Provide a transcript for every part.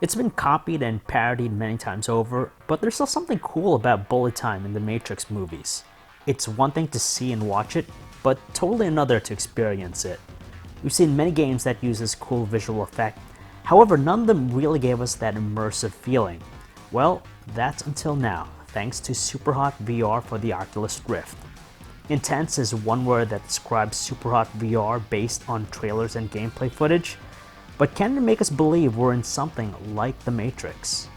It's been copied and parodied many times over, but there's still something cool about bullet time in the Matrix movies. It's one thing to see and watch it, but totally another to experience it. We've seen many games that use this cool visual effect, however none of them really gave us that immersive feeling. Well, that's until now, thanks to Superhot VR for the Oculus Rift. Intense is one word that describes Superhot VR based on trailers and gameplay footage, but can it make us believe we're in something like the Matrix?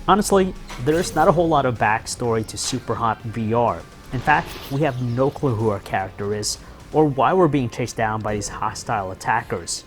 Honestly, there's not a whole lot of backstory to Superhot VR. In fact, we have no clue who our character is, or why we're being chased down by these hostile attackers.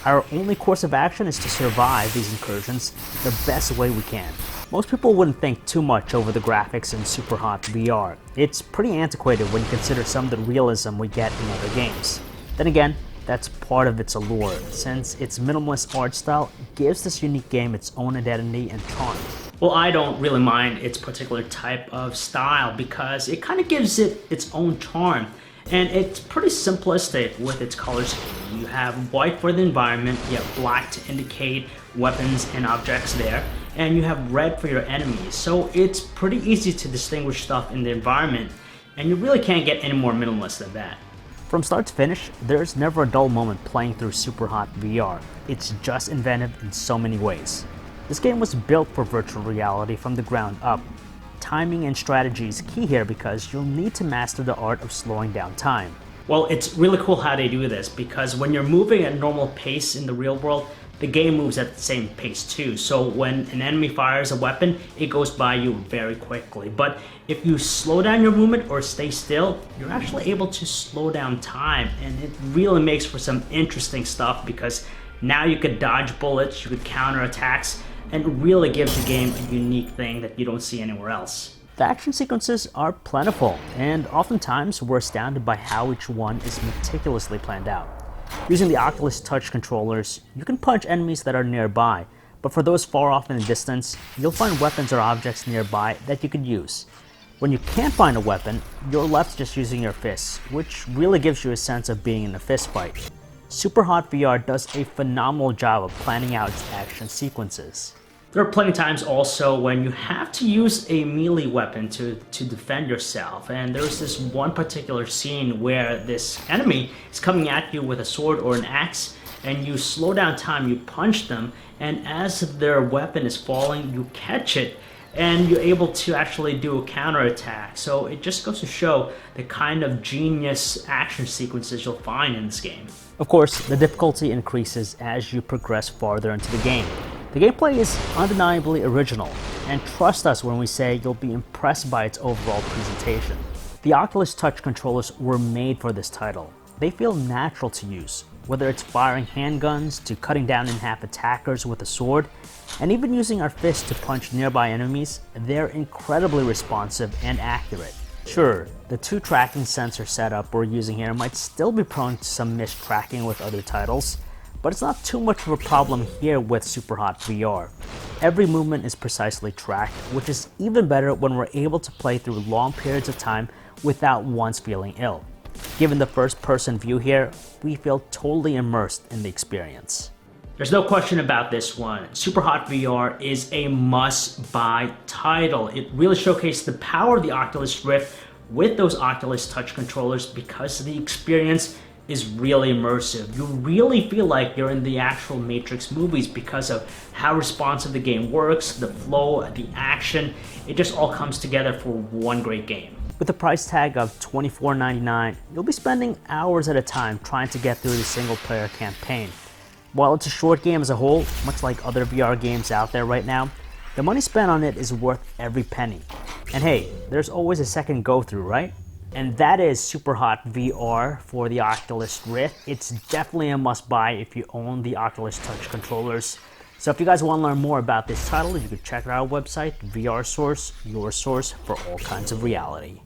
Our only course of action is to survive these incursions the best way we can. Most people wouldn't think too much over the graphics in Superhot VR. It's pretty antiquated when you consider some of the realism we get in other games. Then again, that's part of its allure, since its minimalist art style gives this unique game its own identity and charm. Well, I don't really mind its particular type of style because it kind of gives it its own charm. And it's pretty simplistic with its color scheme. You have white for the environment, you have black to indicate weapons and objects there, and you have red for your enemies. So it's pretty easy to distinguish stuff in the environment, and you really can't get any more minimalist than that. From start to finish, there's never a dull moment playing through Superhot VR. It's just inventive in so many ways. This game was built for virtual reality from the ground up. Timing and strategy is key here because you'll need to master the art of slowing down time. Well, it's really cool how they do this because when you're moving at normal pace in the real world, the game moves at the same pace too. So when an enemy fires a weapon, it goes by you very quickly. But if you slow down your movement or stay still, you're actually able to slow down time, and it really makes for some interesting stuff because now you could dodge bullets, you could counter attacks, and it really gives the game a unique thing that you don't see anywhere else. The action sequences are plentiful, and oftentimes we're astounded by how each one is meticulously planned out. Using the Oculus Touch controllers, you can punch enemies that are nearby, but for those far off in the distance, you'll find weapons or objects nearby that you could use. When you can't find a weapon, you're left just using your fists, which really gives you a sense of being in a fist fight. Superhot VR does a phenomenal job of planning out its action sequences. There are plenty of times also when you have to use a melee weapon to defend yourself, and there's this one particular scene where this enemy is coming at you with a sword or an axe, and you slow down time, you punch them, and as their weapon is falling, you catch it, and you're able to actually do a counterattack. So it just goes to show the kind of genius action sequences you'll find in this game. Of course, the difficulty increases as you progress farther into the game. The gameplay is undeniably original, and trust us when we say you'll be impressed by its overall presentation. The Oculus Touch controllers were made for this title. They feel natural to use, whether it's firing handguns to cutting down in half attackers with a sword, and even using our fists to punch nearby enemies. They're incredibly responsive and accurate. Sure, the two tracking sensor setup we're using here might still be prone to some missed tracking with other titles, but it's not too much of a problem here with Superhot VR. Every movement is precisely tracked, which is even better when we're able to play through long periods of time without once feeling ill. Given the first-person view here, we feel totally immersed in the experience. There's no question about this one. Superhot VR is a must-buy title. It really showcased the power of the Oculus Rift with those Oculus Touch controllers because the experience is really immersive. You really feel like you're in the actual Matrix movies because of how responsive the game works, the flow, the action. It just all comes together for one great game. With a price tag of $24.99, you'll be spending hours at a time trying to get through the single-player campaign. While it's a short game as a whole, much like other VR games out there right now, the money spent on it is worth every penny. And hey, there's always a second go-through, right? And that is Superhot VR for the Oculus Rift. It's definitely a must-buy if you own the Oculus Touch controllers. So if you guys want to learn more about this title, you can check out our website, VRSource, your source for all kinds of reality.